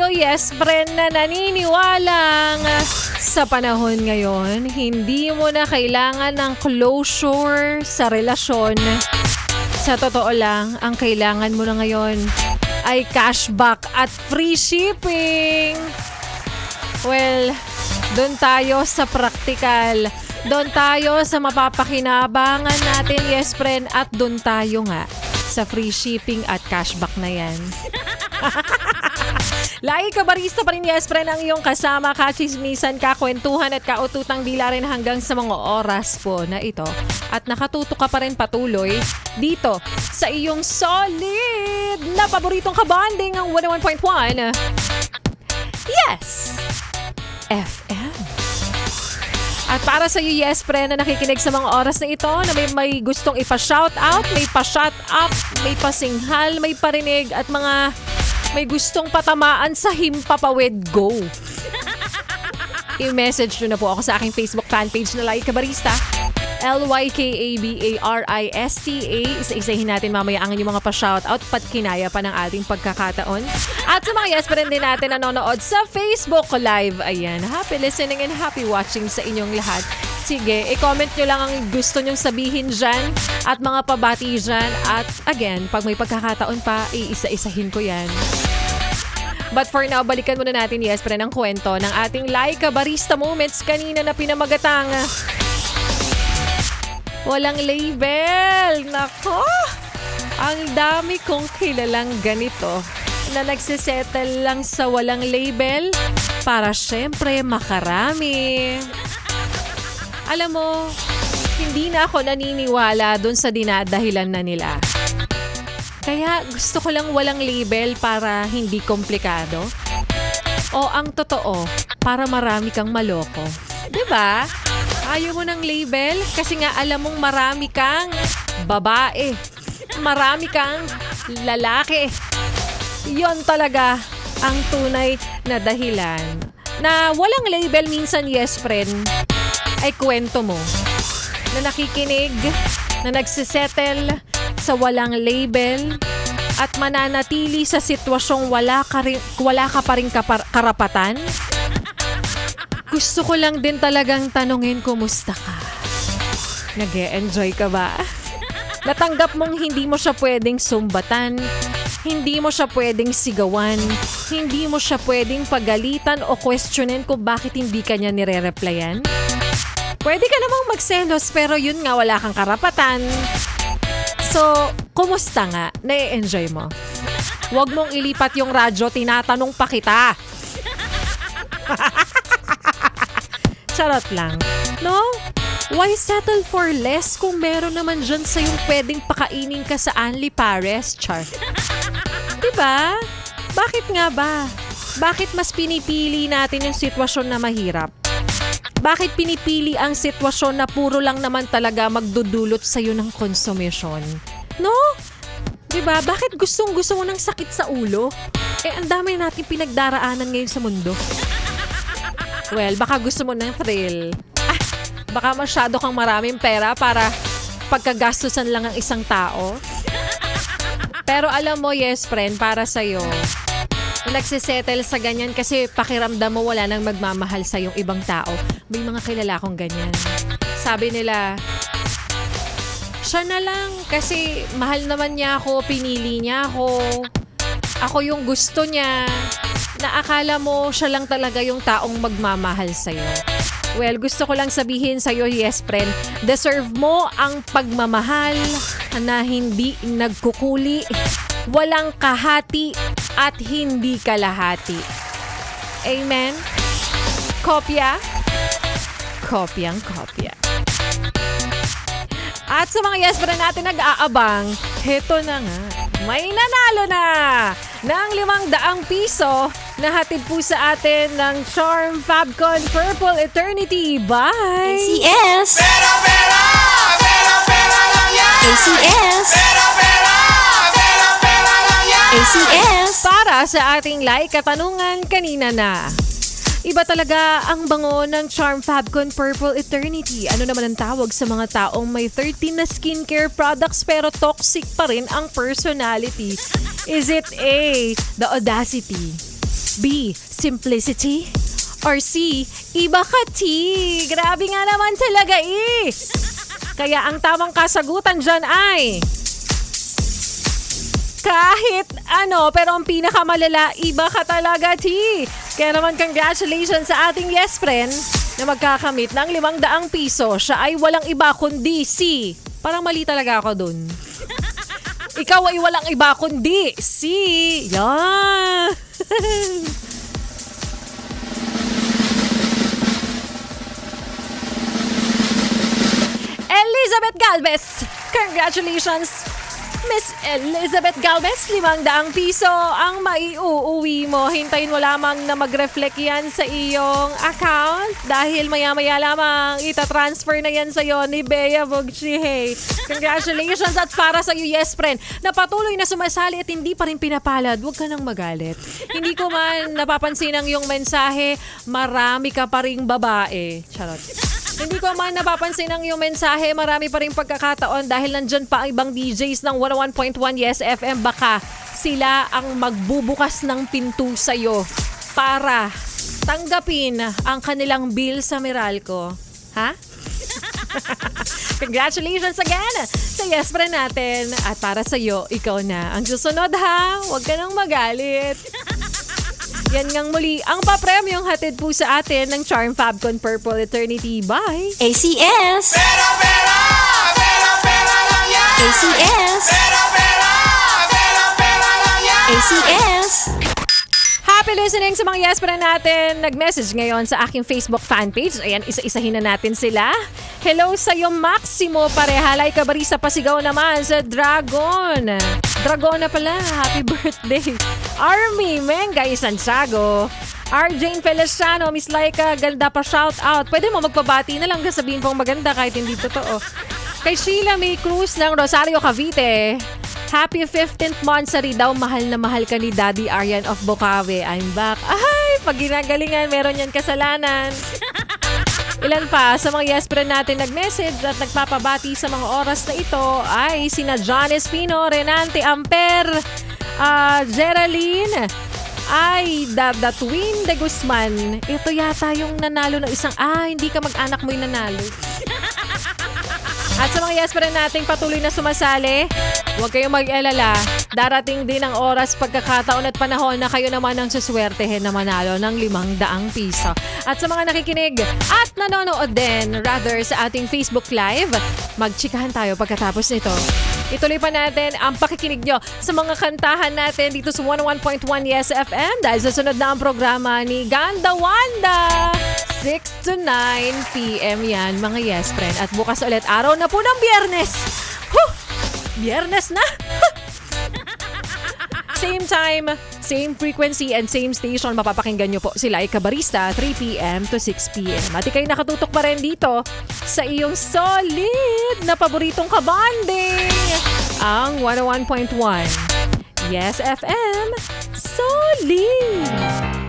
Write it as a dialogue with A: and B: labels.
A: sa'yo, yes friend, na naniniwalang sa panahon ngayon, hindi mo na kailangan ng closure sa relasyon. Sa totoo lang, ang kailangan mo na ngayon ay cashback at free shipping. Well, doon tayo sa practical. Doon tayo sa mapapakinabangan natin, yes friend, at doon tayo nga sa free shipping at cashback na yan. Lagi ka barista pa rin, yes friend, ang iyong kasama, kachismisan, kakwentuhan at kaututang dila rin hanggang sa mga oras po na ito. At nakatuto ka pa rin patuloy dito sa iyong solid na paboritong kabanding ang 101.1 Yes FM. At para sa iyo, yes friend, na nakikinig sa mga oras na ito, na may gustong ipa-shout out, may pa-shout up, may pasinghal, may parinig, at mga may gustong patamaan sa himpapawid, go! I-message nyo na po ako sa aking Facebook fanpage na Like a Barista. LYKABARISTA. Isa-isahin natin mamaya ang inyong mga pa-shoutout pat kinaya pa ng ating pagkakataon. At sa mga yes friend din natin nanonood sa Facebook Live. Ayan, happy listening and happy watching sa inyong lahat. Sige, i-comment nyo lang ang gusto nyong sabihin dyan at mga pabati dyan. At again, pag may pagkakataon pa, iisa-isahin ko yan. But for now, balikan muna natin, yes friend, ang kwento ng ating Like a Barista Moments kanina na pinamagatang walang label. Nako! Ang dami kong kilalang ganito na nagsisettle lang sa walang label para syempre makarami. Alam mo, hindi na ako naniniwala dun sa dinadahilan na nila. Kaya gusto ko lang walang label para hindi komplikado. O ang totoo, para marami kang maloko. Diba? Ayaw mo ng label kasi nga alam mong marami kang babae. Marami kang lalaki. Yon talaga ang tunay na dahilan. Na walang label minsan, yes friend, ay kwento mo. Na nakikinig, na nagsisettle sa walang label at mananatili sa sitwasyong wala ka pa rin karapatan. Gusto ko lang din talagang tanungin, kumusta ka? Nag-e-enjoy ka ba? Natanggap mong hindi mo siya pwedeng sumbatan, hindi mo siya pwedeng sigawan, hindi mo siya pwedeng pagalitan o questionin kung bakit hindi ka niya nire-replyan? Pwede ka namang magselos pero yun nga, wala kang karapatan. So, kumusta nga? Na-enjoy mo? Huwag mong ilipat yung radyo, tinatanong pa kita. Charot lang. No? Why settle for less kung meron naman dyan sa'yong pwedeng pakainin ka sa Anli Pares, char? Diba? Bakit nga ba? Bakit mas pinipili natin yung sitwasyon na mahirap? Bakit pinipili ang sitwasyon na puro lang naman talaga magdudulot sa'yo ng konsumisyon? No? Diba? Bakit gustong-gusto mo ng sakit sa ulo? Ang dami natin pinagdaraanan ngayon sa mundo. Well, baka gusto mo ng thrill. Baka masyado kang maraming pera para pagkagastusan lang ang isang tao. Pero alam mo, yes friend, para sa'yo, nagsisettle sa ganyan kasi pakiramdam mo wala nang magmamahal sa yung ibang tao. May mga kilala kong ganyan. Sabi nila, siya na lang kasi mahal naman niya ako, pinili niya ako. Ako yung gusto niya. Na akala mo siya lang talaga yung taong magmamahal sa'yo. Well, gusto ko lang sabihin sa'yo, yes friend, deserve mo ang pagmamahal na hindi nagkukuli, walang kahati, at hindi kalahati. Amen? Kopya? Kopyang kopya. At sa mga yes friend natin nag-aabang, heto na nga, may nanalo na ng 500 piso na hatid po sa atin ng Charm Fabcon Purple Eternity by
B: ACS!
C: Pera, pera! Pera, pera lang yan!
B: ACS!
C: Pera, pera! Pera, pera lang yan!
B: ACS!
A: para sa ating like katanungan kanina na. Iba talaga ang bango ng Charm Fabcon Purple Eternity. Ano naman ang tawag sa mga taong may 13 na skincare products pero toxic pa rin ang personality? Is it A, the audacity? B. Simplicity? Or C. Iba ka, T? Grabe nga naman talaga Kaya ang tamang kasagutan dyan ay kahit ano, pero ang pinakamalala, iba ka talaga, T. Kaya naman congratulations sa ating yes friend na magkakamit ng 500 piso. Siya ay walang iba kundi si... Parang mali talaga ako dun. Ikaw ay walang iba kundi si... Yan. Elizabeth Galvez. Congratulations, Miss Elizabeth Galvez, 500 piso ang maiuuwi mo. Hintayin mo lamang na mag-reflect yan sa iyong account dahil maya-maya lamang itatransfer na yan sa'yo ni Bea Bugchihey. Congratulations at para sa'yo, yes friend, na patuloy na sumasali at hindi pa rin pinapalad. Huwag ka nang magalit. Hindi ko man napapansin ang iyong mensahe, marami ka pa ring babae. Charot. Hindi ko man napapansin ang iyong mensahe, marami pa rin pagkakataon dahil nandyan pa ibang DJs ng 101.1 Yes FM. Baka sila ang magbubukas ng pinto sa'yo para tanggapin ang kanilang bill sa Meralco. Ha? Congratulations again sa yes friend natin. At para sa'yo, ikaw na ang susunod ha. Huwag ka nang magalit. Yan ngang muli ang papremyong hatid po sa atin ng Charm Fabcon Purple Eternity by
B: ACS.
C: Pera, pera, pera, pera lang yan.
B: ACS.
C: Pera, pera, pera, pera lang yan.
B: ACS.
A: happy listening sa mga yes friend natin. Nag-message ngayon sa aking Facebook fanpage. Ayan, isa-isahin na natin sila. Hello sa'yo, Maximo Parehalay Kabarisa Pasigaw naman sa Dragon. Dragona pala, happy birthday. Army Mengay Santiago. Jane Feliciano, Miss Laika, ganda pa shout out. Pwede mo magpabati na lang sabihin pong maganda kahit hindi totoo. Kay Sheila May Cruz ng Rosario, Cavite. Happy 15th monthsary daw, mahal na mahal ka ni Daddy Aryan of Bukawi. I'm back. Ay, pag ginagalingan, meron yan kasalanan. Ilan pa sa mga yes friend natin nag-message at nagpapabati sa mga oras na ito ay sina John Espino, Renante Amper, Geraldine, ay the Twin de Guzman. Ito yata yung nanalo ng isang, hindi ka mag-anak mo yung nanalo. At sa mga yes friend nating patuloy na sumasali, huwag kayong mag-alala. Darating din ang oras, pagkakataon at panahon na kayo naman ang suswertehin na manalo ng 500 piso. At sa mga nakikinig at nanonood din, rather sa ating Facebook Live, magchikahan tayo pagkatapos nito. Ituloy pa natin ang pakikinig nyo sa mga kantahan natin dito sa 101.1 Yes FM dahil sa sunod na ang programa ni Ganda Wanda. 6 to 9 p.m. yan mga yes friend. At bukas ulit araw na po ng Biyernes. Biyernes na! Same time, same frequency, and same station. Mapapakinggan nyo po sila ay Kabarista 3 p.m. to 6 p.m. At ikay nakatutok pa rin dito sa iyong solid na paboritong kabanding. Ang 101.1 Yes FM Solid!